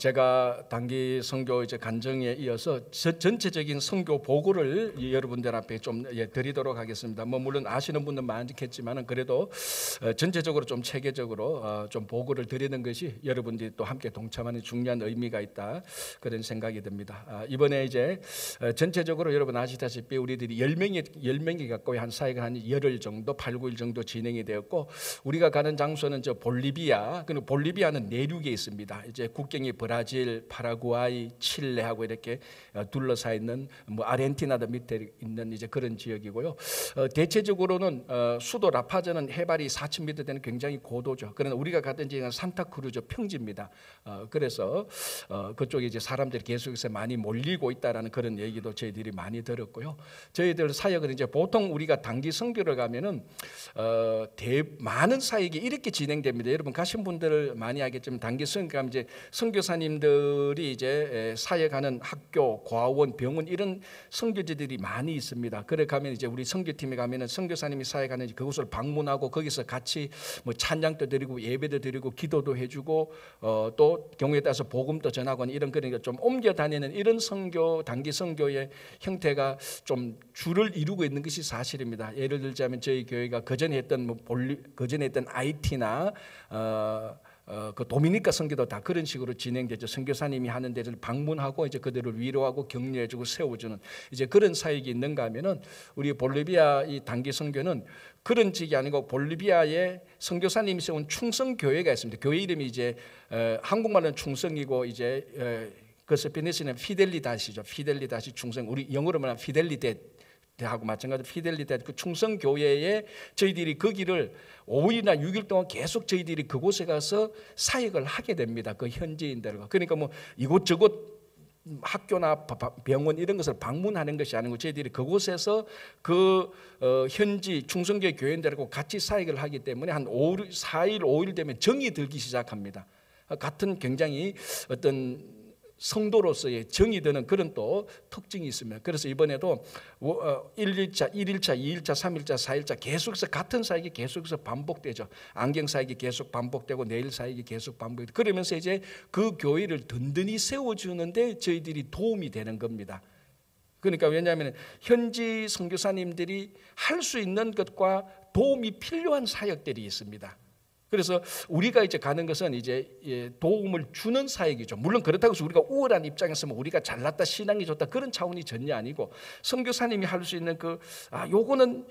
제가 단기 선교 이제 간증에 이어서 전체적인 선교 보고를 여러분들 앞에 좀 드리도록 하겠습니다. 뭐 물론 아시는 분들 많겠지만은 그래도 전체적으로 좀 체계적으로 좀 보고를 드리는 것이 여러분들이 또 함께 동참하는 중요한 의미가 있다, 그런 생각이 듭니다. 이번에 이제 전체적으로 여러분 아시다시피 우리들이 10명이 갖고 한 사이가 한 열흘 정도, 8, 9일 정도 진행이 되었고, 우리가 가는 장소는 저 볼리비아, 그리고 볼리비아는 내륙에 있습니다. 이제 국경이 브라질, 파라과이, 칠레하고 이렇게 둘러싸여 있는, 뭐 아르헨티나도 밑에 있는 이제 그런 지역이고요. 대체적으로는 수도 라파즈는 해발이 4,000m 되는 굉장히 고도죠. 그러나 우리가 갔던 지역은 산타크루즈 평지입니다. 그래서 그쪽에 이제 사람들이 계속해서 많이 몰리고 있다라는 그런 얘기도 저희들이 많이 들었고요. 저희들 사역은 이제 보통 우리가 단기 선교를 가면은 많은 사역이 이렇게 진행됩니다. 여러분 가신 분들 많이 알겠지만 단기 선교 가면 이제 선교사님들이 이제 사역하는 학교, 과원, 병원 이런 선교지들이 많이 있습니다. 그래 가면 이제 우리 선교팀에 가면은 선교사님이 사역하는 그곳을 방문하고 거기서 같이 뭐 찬양도 드리고 예배도 드리고 기도도 해주고 또 경우에 따라서 복음도 전하고 이런 그러니까 좀 옮겨 다니는 이런 선교, 단기 선교의 형태가 좀 주를 이루고 있는 것이 사실입니다. 예를 들자면 저희 교회가 그전에 했던 그전에 했던 IT나 그 도미니카 선교도 다 그런 식으로 진행되죠. 선교사님이 하는 데를 방문하고 이제 그들을 위로하고 격려해주고 세워주는 이제 그런 사역이 있는가 하면은 우리 볼리비아 이 단기 선교는 그런 직이 아니고 볼리비아의 선교사님이 세운 충성 교회가 있습니다. 교회 이름이 이제 한국말로는 충성이고 이제 그 스페니시는 피델리다시죠. 피델리다시 충성. 우리 영어로 말하면 피델리데하고 마찬가지로 피델리데 그 충성 교회에 저희들이 그 길을 5일이나 6일 동안 계속 저희들이 그곳에 가서 사역을 하게 됩니다. 그 현지인들과. 그러니까 뭐 이곳저곳 학교나 병원 이런 것을 방문하는 것이 아니고 저희들이 그곳에서 그 현지 충성교회 교인들하고 같이 사역을 하기 때문에 한 4일, 5일 되면 정이 들기 시작합니다. 같은 굉장히 어떤 성도로서의 정이 드는 그런 또 특징이 있습니다. 그래서 이번에도 1일차, 1일차, 2일차, 3일차, 4일차 계속해서 같은 사역이 계속해서 반복되죠. 안경 사역이 계속 반복되고 내일 사역이 계속 반복되고 그러면서 이제 그 교회를 든든히 세워주는데 저희들이 도움이 되는 겁니다. 그러니까 왜냐하면 현지 선교사님들이 할 수 있는 것과 도움이 필요한 사역들이 있습니다. 그래서 우리가 이제 가는 것은 이제 도움을 주는 사역이죠. 물론 그렇다고 해서 우리가 우월한 입장에서 우리가 잘났다, 신앙이 좋다 그런 차원이 전혀 아니고 선교사님이 할 수 있는 요거는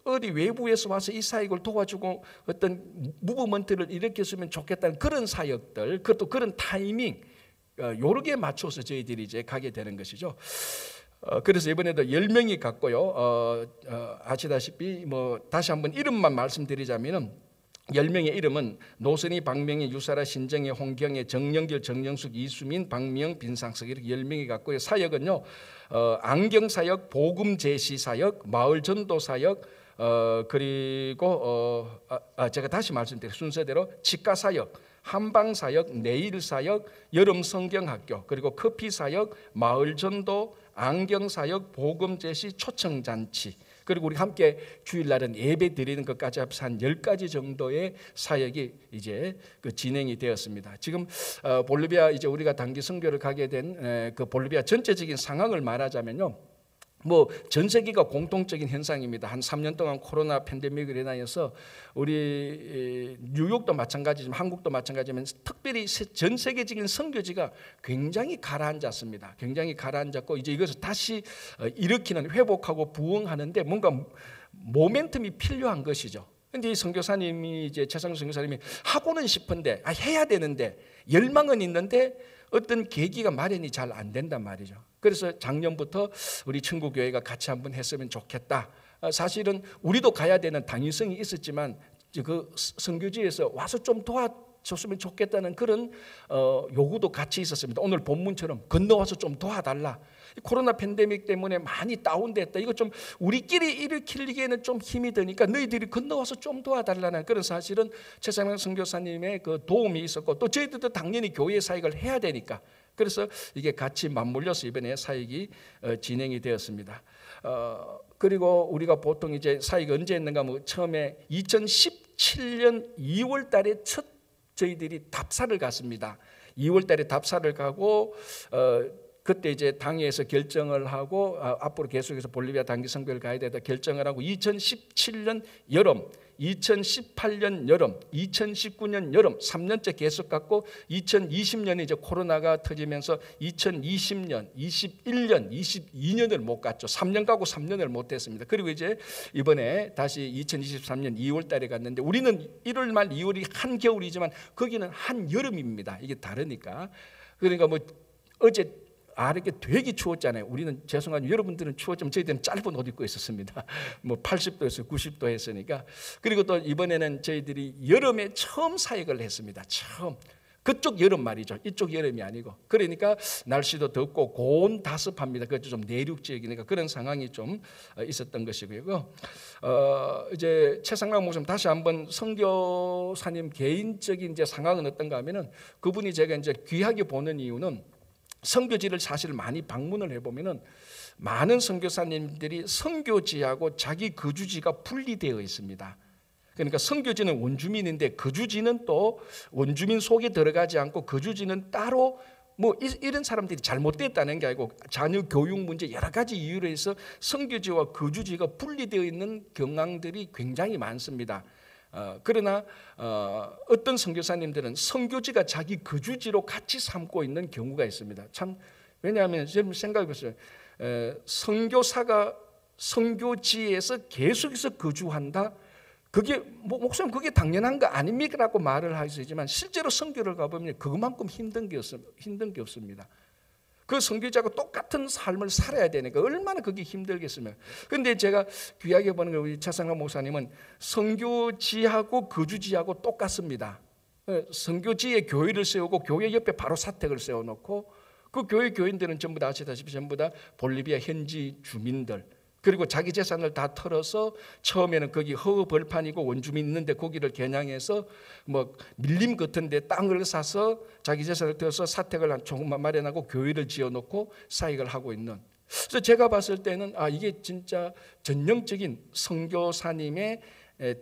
어디 외부에서 와서 이 사역을 도와주고 어떤 무브먼트를 일으켰으면 좋겠다는 그런 사역들, 그것도 그런 타이밍 요렇게 맞춰서 저희들이 이제 가게 되는 것이죠. 그래서 이번에도 10명이 갔고요. 아시다시피 뭐 다시 한번 이름만 말씀드리자면은 10명의 이름은 노선희, 박명희, 유사라, 신정희, 홍경애, 정영길, 정영숙, 이수민, 박미영, 빈상석 이렇게 10명이 갔고요. 사역은요 안경사역, 복음제시사역, 마을전도사역, 그리고 제가 다시 말씀드릴게요. 순서대로 치과사역, 한방사역, 내일사역, 여름성경학교, 그리고 커피사역, 마을전도, 안경사역, 복음제시, 초청잔치, 그리고 우리 함께 주일날은 예배 드리는 것까지 합해서 한 10가지 정도의 사역이 이제 진행이 되었습니다. 지금 볼리비아 이제 우리가 단기 선교를 가게 된 그 볼리비아 전체적인 상황을 말하자면요. 뭐 전 세계가 공통적인 현상입니다. 한 3년 동안 코로나 팬데믹으로 인하여서 우리 뉴욕도 마찬가지지만 한국도 마찬가지지만 특별히 전 세계적인 선교지가 굉장히 가라앉았습니다. 굉장히 가라앉았고 이제 이것을 다시 일으키는, 회복하고 부흥하는데 뭔가 모멘텀이 필요한 것이죠. 근데 이 선교사님이 이제 최상수 선교사님이 하고는 싶은데 해야 되는데 열망은 있는데 어떤 계기가 마련이 잘 안 된단 말이죠. 그래서 작년부터 우리 친구교회가 같이 한번 했으면 좋겠다. 사실은 우리도 가야 되는 당위성이 있었지만 그 선교지에서 와서 좀 도와줬으면 좋겠다는 그런 요구도 같이 있었습니다. 오늘 본문처럼 건너와서 좀 도와달라. 코로나 팬데믹 때문에 많이 다운됐다. 이거 좀 우리끼리 일으키기에는 좀 힘이 드니까 너희들이 건너와서 좀 도와달라는 그런 사실은 최상명 선교사님의 그 도움이 있었고 또 저희들도 당연히 교회 사역을 해야 되니까 그래서 이게 같이 맞물려서 이번에 사역이 진행이 되었습니다. 그리고 우리가 보통 이제 사역이 언제 했는가 하면 처음에 2017년 2월 달에 첫 저희들이 답사를 갔습니다. 2월 달에 답사를 가고 그때 이제 당회에서 결정을 하고 앞으로 계속해서 볼리비아 단기 선교를 가야 되다 결정을 하고 2017년 여름, 2018년 여름, 2019년 여름 3년째 계속 갔고 2020년에 이제 코로나가 터지면서 2020년, 21년, 22년을 못 갔죠. 3년 가고 3년을 못 했습니다. 그리고 이제 이번에 다시 2023년 2월 달에 갔는데 우리는 1월 말 2월이 한겨울이지만 거기는 한여름입니다. 이게 다르니까. 그러니까 뭐 어제 이렇게 되게 추웠잖아요. 우리는 죄송하지만 여러분들은 추웠지만 저희들은 짧은 옷 입고 있었습니다. 뭐 80도에서 90도 했으니까. 그리고 또 이번에는 저희들이 여름에 처음 사역을 했습니다. 처음. 그쪽 여름 말이죠. 이쪽 여름이 아니고. 그러니까 날씨도 덥고 고온다습합니다. 그것도 좀 내륙 지역이니까 그런 상황이 좀 있었던 것이고요. 이제 최상락 목사님 다시 한번 선교사님 개인적인 이제 상황은 어떤가 하면은 그분이 제가 이제 귀하게 보는 이유는 선교지를 사실 많이 방문을 해보면은 많은 선교사님들이 선교지하고 자기 거주지가 분리되어 있습니다. 그러니까 선교지는 원주민인데 거주지는 또 원주민 속에 들어가지 않고 거주지는 따로 뭐 이런 사람들이 잘못됐다는 게 아니고 자녀 교육 문제 여러 가지 이유로 해서 선교지와 거주지가 분리되어 있는 경향들이 굉장히 많습니다. 그러나 어떤 선교사님들은 선교지가 자기 거주지로 같이 삼고 있는 경우가 있습니다. 참 왜냐하면 여러분 생각해보세요. 선교사가 선교지에서 계속해서 거주한다. 그게 목사님 그게 당연한 거 아닙니까라고 말을 하시지만 실제로 선교를 가보면 그만큼 힘든 게 없습니다. 그 선교지하고 똑같은 삶을 살아야 되니까 얼마나 그게 힘들겠습니까? 그런데 제가 귀하게 보는 거 우리 차상락 목사님은 선교지하고 거주지하고 똑같습니다. 선교지에 교회를 세우고 교회 옆에 바로 사택을 세워놓고 그 교회 교인들은 전부 다 아시다시피 전부 다 볼리비아 현지 주민들 그리고 자기 재산을 다 털어서 처음에는 거기 허허 벌판이고 원주민 있는데 거기를 겨냥해서 뭐 밀림 같은 데 땅을 사서 자기 재산을 털어서 사택을 조금만 마련하고 교회를 지어놓고 사역을 하고 있는. 그래서 제가 봤을 때는 이게 진짜 전형적인 선교사님의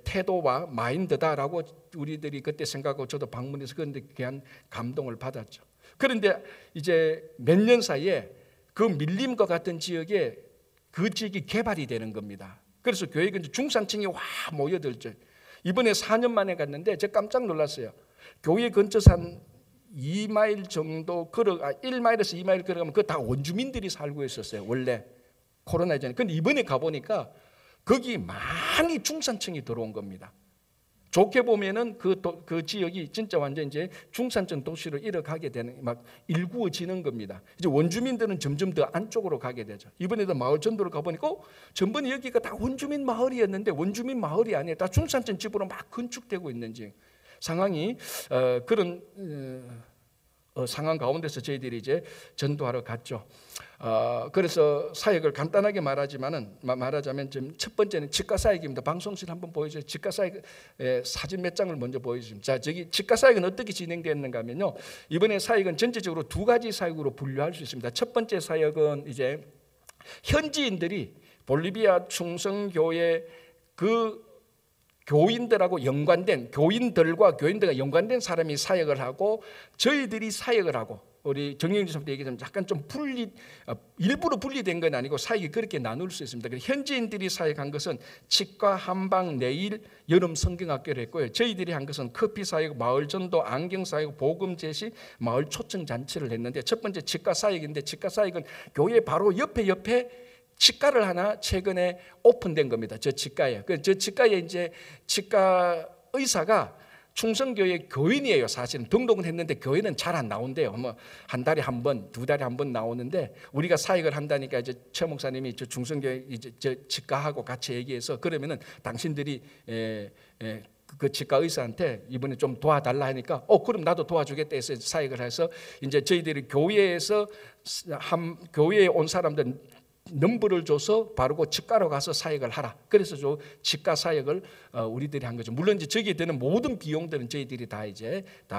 태도와 마인드다라고 우리들이 그때 생각하고 저도 방문해서 그런데 귀한 감동을 받았죠. 그런데 이제 몇 년 사이에 그 밀림과 같은 지역에 그 지역이 개발이 되는 겁니다. 그래서 교회가 중산층이 와 모여들죠. 이번에 4년 만에 갔는데 제가 깜짝 놀랐어요. 교회 근처에서 한 2마일 정도 1마일에서 2마일 걸어가면 그거 다 원주민들이 살고 있었어요. 원래 코로나 전에. 근데 이번에 가보니까 거기 많이 중산층이 들어온 겁니다. 좋게 보면은 그 지역이 진짜 완전 이제 중산층 도시로 이어가게 되는 막 일구어지는 겁니다. 이제 원주민들은 점점 더 안쪽으로 가게 되죠. 이번에도 마을 전도를 가보니까 전번에 여기가 다 원주민 마을이었는데 원주민 마을이 아니에요. 다 중산층 집으로 막 건축되고 있는 지금 상황이 그런 상황 가운데서 저희들이 이제 전도하러 갔죠. 그래서 사역을 간단하게 말하자면 지금 첫 번째는 직가 사역입니다. 방송실 한번 보여주세요. 직가 사역 사진 몇 장을 먼저 보여주십니다. 자, 저기 직가 사역은 어떻게 진행됐는가 하면요. 이번에 사역은 전체적으로 두 가지 사역으로 분류할 수 있습니다. 첫 번째 사역은 이제 현지인들이 볼리비아 충성교회 그 교인들하고 연관된 교인들과 연관된 사람이 사역을 하고 저희들이 사역을 하고 우리 정영진 선생님 얘기하면 약간 좀 일부러 분리된 건 아니고 사역이 그렇게 나눌 수 있습니다. 현지인들이 사역한 것은 치과, 한방, 네일, 여름 성경학교를 했고요. 저희들이 한 것은 커피 사역, 마을 전도, 안경 사역, 복음 제시, 마을 초청 잔치를 했는데 첫 번째 치과 사역인데 치과 사역은 교회 바로 옆에 치과를 하나 최근에 오픈된 겁니다. 저 치과에. 저 치과에 이제 치과 의사가 충성교회 교인이에요. 사실은 등록은 했는데 교회는 잘 안 나온대요. 뭐 한 달에 한 번, 두 달에 한 번 나오는데 우리가 사역을 한다니까 이제 최 목사님이 저 충성교회 이제 저 치과하고 같이 얘기해서 그러면은 당신들이 그 치과 의사한테 이번에 좀 도와달라 하니까 그럼 나도 도와주겠다 해서 사역을 해서 이제 저희들이 교회에서 교회에 온 사람들 넘버를 줘서 바로 치과로 가서 사역을 하라. 그래서 저 치과 사역을 우리들이 한 거죠. 물론 이제 저기에 드는 모든 비용들은 저희들이 다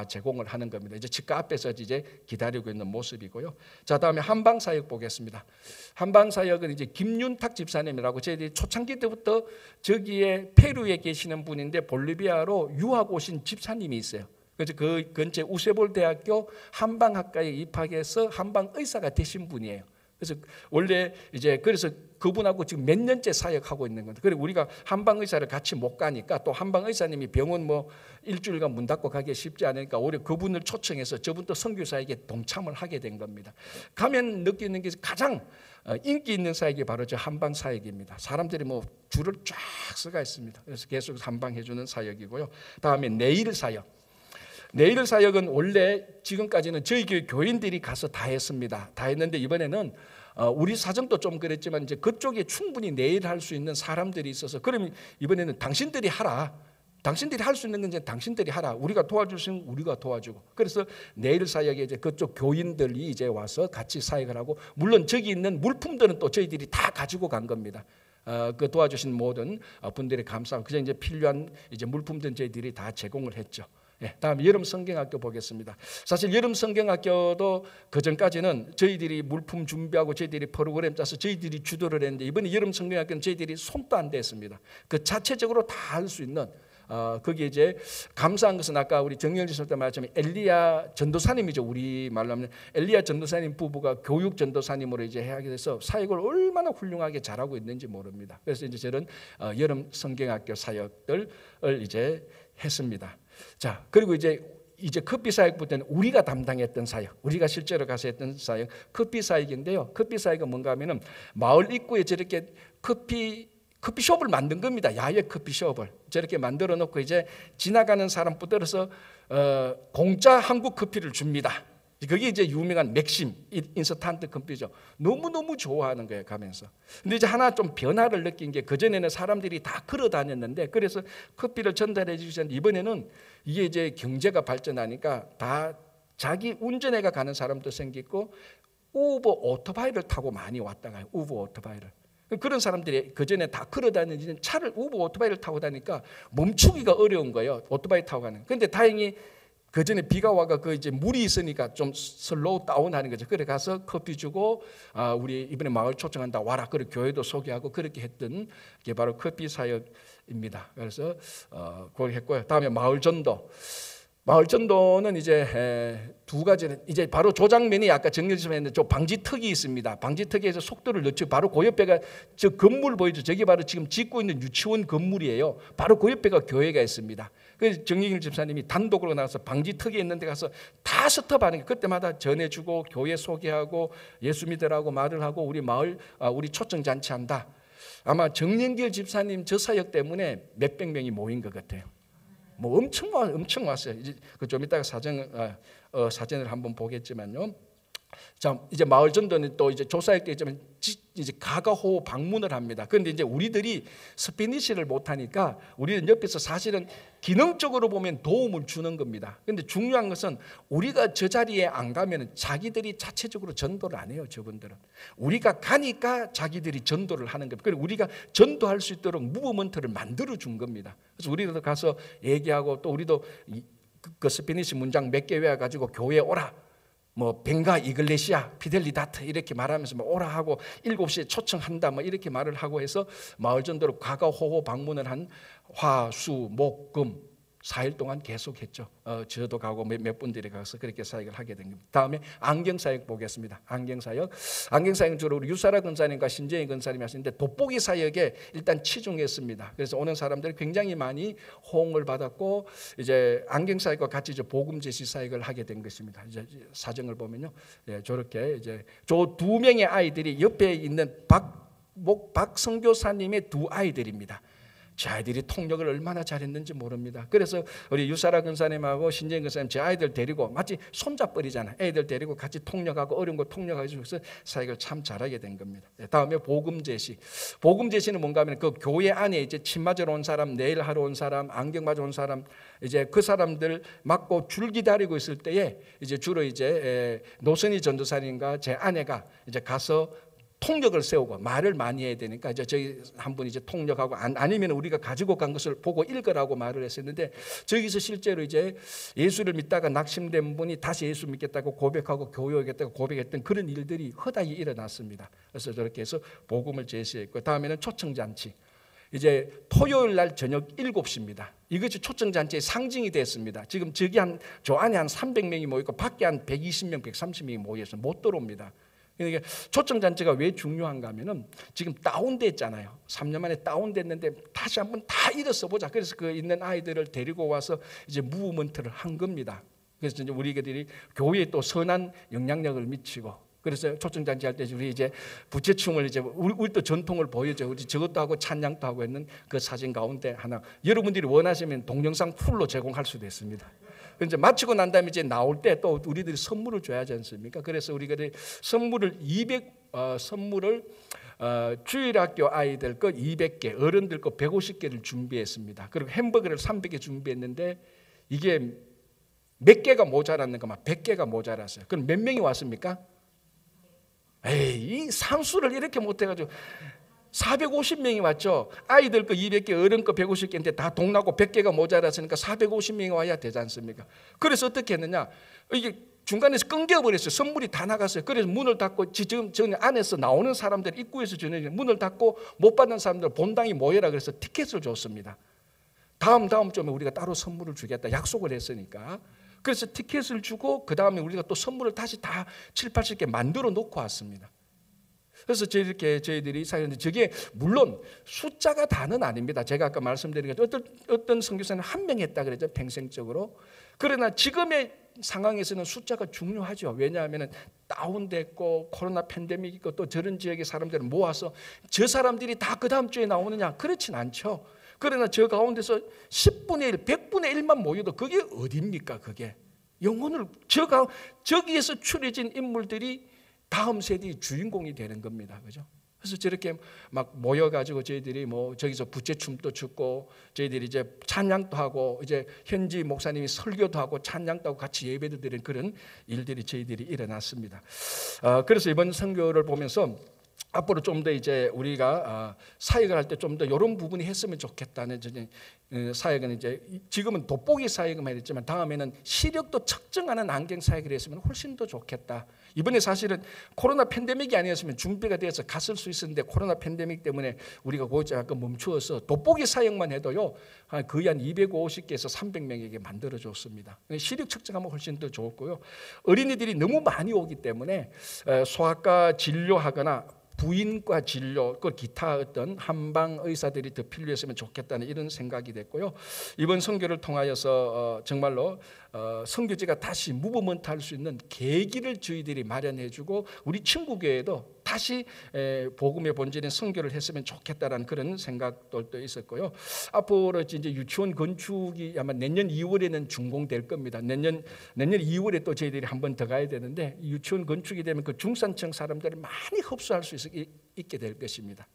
제공을 하는 겁니다. 이제 치과 앞에서 이제 기다리고 있는 모습이고요. 자, 다음에 한방 사역 보겠습니다. 한방 사역은 이제 김윤탁 집사님이라고 저희들이 초창기 때부터 저기에 페루에 계시는 분인데 볼리비아로 유학 오신 집사님이 있어요. 그래서 그 근처 우세볼 대학교 한방학과에 입학해서 한방 의사가 되신 분이에요. 그래서 원래 이제 그래서 그분하고 지금 몇 년째 사역하고 있는 건데, 그리고 우리가 한방 의사를 같이 못 가니까 또 한방 의사님이 병원 뭐 일주일간 문 닫고 가기 쉽지 않으니까 오히려 그분을 초청해서 저분도 선교 사역에 동참을 하게 된 겁니다. 가면 느끼는 게 가장 인기 있는 사역이 바로 저 한방 사역입니다. 사람들이 뭐 줄을 쫙 서가 있습니다. 그래서 계속 한방 해주는 사역이고요. 다음에 내일 사역. 내일 사역은 원래 지금까지는 저희 교회 교인들이 가서 다 했습니다. 다 했는데 이번에는 우리 사정도 좀 그랬지만 이제 그쪽에 충분히 내일 할 수 있는 사람들이 있어서, 그러면 이번에는 당신들이 하라. 당신들이 할 수 있는 건 이제 당신들이 하라. 우리가 도와줄 수 있는 우리가 도와주고. 그래서 내일 사역에 이제 그쪽 교인들이 이제 와서 같이 사역을 하고, 물론 저기 있는 물품들은 또 저희들이 다 가지고 간 겁니다. 그 도와주신 모든 분들이 감사하고, 그저 이제 필요한 이제 물품들은 저희들이 다 제공을 했죠. 예, 다음 여름 성경학교 보겠습니다. 사실 여름 성경학교도 그 전까지는 저희들이 물품 준비하고 저희들이 프로그램 짜서 저희들이 주도를 했는데, 이번에 여름 성경학교는 저희들이 손도 안 댔습니다. 그 자체적으로 다 할 수 있는 거기에 이제 감사한 것은 아까 우리 정영진 선생님 말씀에 엘리야 전도사님이죠. 우리 말로 하면 엘리야 전도사님 부부가 교육 전도사님으로 이제 하게 돼서 사역을 얼마나 훌륭하게 잘하고 있는지 모릅니다. 그래서 이제 저런 여름 성경학교 사역들을 이제 했습니다. 자, 그리고 이제 커피 사역부터는 우리가 담당했던 사역, 우리가 실제로 가서 했던 사역, 커피 사역인데요. 커피 사역은 뭔가 하면은 마을 입구에 저렇게 커피숍을 만든 겁니다. 야외 커피숍을 저렇게 만들어 놓고 이제 지나가는 사람 붙들어서 공짜 한국 커피를 줍니다. 그게 이제 유명한 맥심 인스턴트 커피죠. 너무너무 좋아하는 거예요, 가면서. 근데 이제 하나 좀 변화를 느낀 게, 그전에는 사람들이 다 걸어 다녔는데, 그래서 커피를 전달해 주셨는데, 이번에는 이게 이제 경제가 발전하니까 다 자기 운전해가 가는 사람도 생기고, 우버 오토바이를 타고 많이 왔다 가요. 우버 오토바이를. 그런 사람들이 그전에 다 걸어 다니는 차를, 우버 오토바이를 타고 다니까 멈추기가 어려운 거예요, 오토바이 타고 가는. 그런데 다행히 그 전에 비가 와가 그 이제 물이 있으니까 좀 슬로우 다운하는 거죠. 그래 가서 커피 주고, 우리 이번에 마을 초청한다 와라. 그리고 교회도 소개하고 그렇게 했던 게 바로 커피 사역입니다. 그래서 그걸 했고요. 다음에 마을 전도. 마을 전도는 이제 두 가지는 이제 바로 조장면이 아까 정리를 했는데, 저 방지턱이 있습니다. 방지턱에서 속도를 늦추고, 바로 그 옆에가 저 건물 보이죠? 저게 바로 지금 짓고 있는 유치원 건물이에요. 바로 그 옆에가 교회가 있습니다. 그래서 정익일 집사님이 단독으로 나가서 방지턱에 있는 데 가서 다 스톱하는 게, 그때마다 전해주고 교회 소개하고 예수 믿으라고 말을 하고 우리 마을 우리 초청 잔치한다. 아마 정영길 집사님 저 사역 때문에 몇백 명이 모인 것 같아요. 뭐 엄청 왔어요. 이제 좀 이따가 사진을 한번 보겠지만요. 자, 이제 마을 전도는 또 이제 조사할 때 이제 가가호 방문을 합니다. 그런데 이제 우리들이 스페니쉬를 못하니까 우리는 옆에서 사실은 기능적으로 보면 도움을 주는 겁니다. 그런데 중요한 것은 우리가 저 자리에 안 가면 자기들이 자체적으로 전도를 안 해요. 저분들은 우리가 가니까 자기들이 전도를 하는 겁니다. 그리고 우리가 전도할 수 있도록 무브먼트를 만들어 준 겁니다. 그래서 우리도 가서 얘기하고, 또 우리도 그 스페니쉬 문장 몇 개 외워가지고 교회에 오라. 뭐 벵가 이글레시아 피델리다트 이렇게 말하면서 뭐 오라 하고 7시에 초청한다 뭐 이렇게 말을 하고 해서 마을 전도로 가가호호 방문을 한 화, 수, 목, 금 4일 동안 계속했죠. 저도 가고 몇 분들이 가서 그렇게 사역을 하게 된 겁니다. 다음에 안경사역 보겠습니다. 안경사역은 주로 우리 유사라 근사님과 신재희 근사님이 하시는데, 돋보기 사역에 일단 치중했습니다. 그래서 오는 사람들이 굉장히 많이 호응을 받았고, 이제 안경사역과 같이 이제 복음 제시 사역을 하게 된 것입니다. 이제 사정을 보면요, 예, 저렇게 이제 저 두 명의 아이들이 옆에 있는 박 선교사님의 두 아이들입니다. 제 아이들이 통역을 얼마나 잘했는지 모릅니다. 그래서 우리 유사라 근사님하고 신재인 근사님 제 아이들 데리고 마치 손잡버리잖아요. 애들 데리고 같이 통역하고 어려운 거 통역하고 해서 사역을 참 잘하게 된 겁니다. 다음에 복음 제시. 복음 제시는 뭔가 하면 그 교회 안에 이제 침 맞으러 온 사람, 네일 하러 온 사람, 안경 맞으러 온 사람, 이제 그 사람들 맞고 줄 기다리고 있을 때에 이제 주로 이제 노선희 전도사님과 제 아내가 이제 가서 통역을 세우고 말을 많이 해야 되니까 이제 저희 한 분 이제 통역하고, 아니면 우리가 가지고 간 것을 보고 읽으라고 말을 했었는데, 저기서 실제로 이제 예수를 믿다가 낙심된 분이 다시 예수 믿겠다고 고백하고 교회하겠다고 고백했던 그런 일들이 허다히 일어났습니다. 그래서 저렇게 해서 복음을 제시했고, 다음에는 초청잔치. 이제 토요일 날 저녁 7시입니다. 이것이 초청잔치의 상징이 됐습니다. 지금 저기 저 안에 한 300명이 모이고 밖에 한 120명, 130명이 모여서 못 들어옵니다. 그러니까 초청잔치가 왜 중요한가 하면은 지금 다운됐잖아요. 3년 만에 다운됐는데 다시 한번 다 일어서 보자. 그래서 그 있는 아이들을 데리고 와서 이제 무브먼트를 한 겁니다. 그래서 이제 우리들이 교회에 또 선한 영향력을 미치고, 그래서 초청잔치 할 때 우리 이제 부채춤을 이제 우리 또 전통을 보여줘. 우리 저것도 하고 찬양도 하고 했는 그 사진 가운데 하나, 여러분들이 원하시면 동영상 풀로 제공할 수도 있습니다. 이제 마치고 난 다음에 이제 나올 때 또 우리들이 선물을 줘야지 않습니까? 그래서 우리가 선물을 주일학교 아이들 거 200개, 어른들 거 150개를 준비했습니다. 그리고 햄버거를 300개 준비했는데 이게 몇 개가 모자랐는가, 막 100개가 모자랐어요. 그럼 몇 명이 왔습니까? 이 산수를 이렇게 못해가지고 450명이 왔죠. 아이들 거 200개, 어른 거 150개인데 다 동나고 100개가 모자랐으니까 450명이 와야 되지 않습니까? 그래서 어떻게 했느냐, 이게 중간에서 끊겨버렸어요. 선물이 다 나갔어요. 그래서 문을 닫고 지금 저 안에서 나오는 사람들, 입구에서 주는 문을 닫고 못 받는 사람들 본당이 모여라 그래서 티켓을 줬습니다. 다음 주에 우리가 따로 선물을 주겠다 약속을 했으니까. 그래서 티켓을 주고 그 다음에 우리가 또 선물을 다시 다 7, 80개 만들어 놓고 왔습니다. 그래서 저희들이 사용하는데 저게 물론 숫자가 다는 아닙니다. 제가 아까 말씀드린 것 어떤 선교사는 한 명 했다 그랬죠, 평생적으로. 그러나 지금의 상황에서는 숫자가 중요하죠. 왜냐하면 다운됐고 코로나 팬데믹 있고 또 저런 지역의 사람들을 모아서 저 사람들이 다 그 다음 주에 나오느냐, 그렇진 않죠. 그러나 저 가운데서 10분의 1, 100분의 1만 모여도 그게 어딥니까? 그게 영혼을 저기에서 추려진 인물들이 다음 세대의 주인공이 되는 겁니다. 그죠? 그래서 저렇게 막 모여가지고 저희들이 뭐 저기서 부채춤도 추고 저희들이 이제 찬양도 하고 이제 현지 목사님이 설교도 하고 찬양도 하고 같이 예배도 드리는 그런 일들이 저희들이 일어났습니다. 그래서 이번 선교를 보면서 앞으로 좀 더 이제 우리가 사역을 할 때 좀 더 이런 부분이 했으면 좋겠다는 사역은 이제 지금은 돋보기 사역만 했지만 다음에는 시력도 측정하는 안경 사역을 했으면 훨씬 더 좋겠다. 이번에 사실은 코로나 팬데믹이 아니었으면 준비가 돼서 갔을 수 있었는데 코로나 팬데믹 때문에 우리가 거기서 약간 멈추어서 돋보기 사역만 해도요 거의 한 250개에서 300명에게 만들어줬습니다. 시력 측정하면 훨씬 더 좋고요. 어린이들이 너무 많이 오기 때문에 소아과 진료하거나 부인과 진료, 그 기타 어떤 한방 의사들이 더 필요했으면 좋겠다는 이런 생각이 됐고요. 이번 선교를 통하여서 정말로 선교지가 다시 무브먼트 할 수 있는 계기를 저희들이 마련해주고 우리 친구교회도 다시 복음의 본질인 선교를 했으면 좋겠다라는 그런 생각들도 있었고요. 앞으로 이제 유치원 건축이 아마 내년 2월에는 준공될 겁니다. 내년 2월에 또 저희들이 한 번 더 가야 되는데 유치원 건축이 되면 그 중산층 사람들이 많이 흡수할 수 있게 될 것입니다.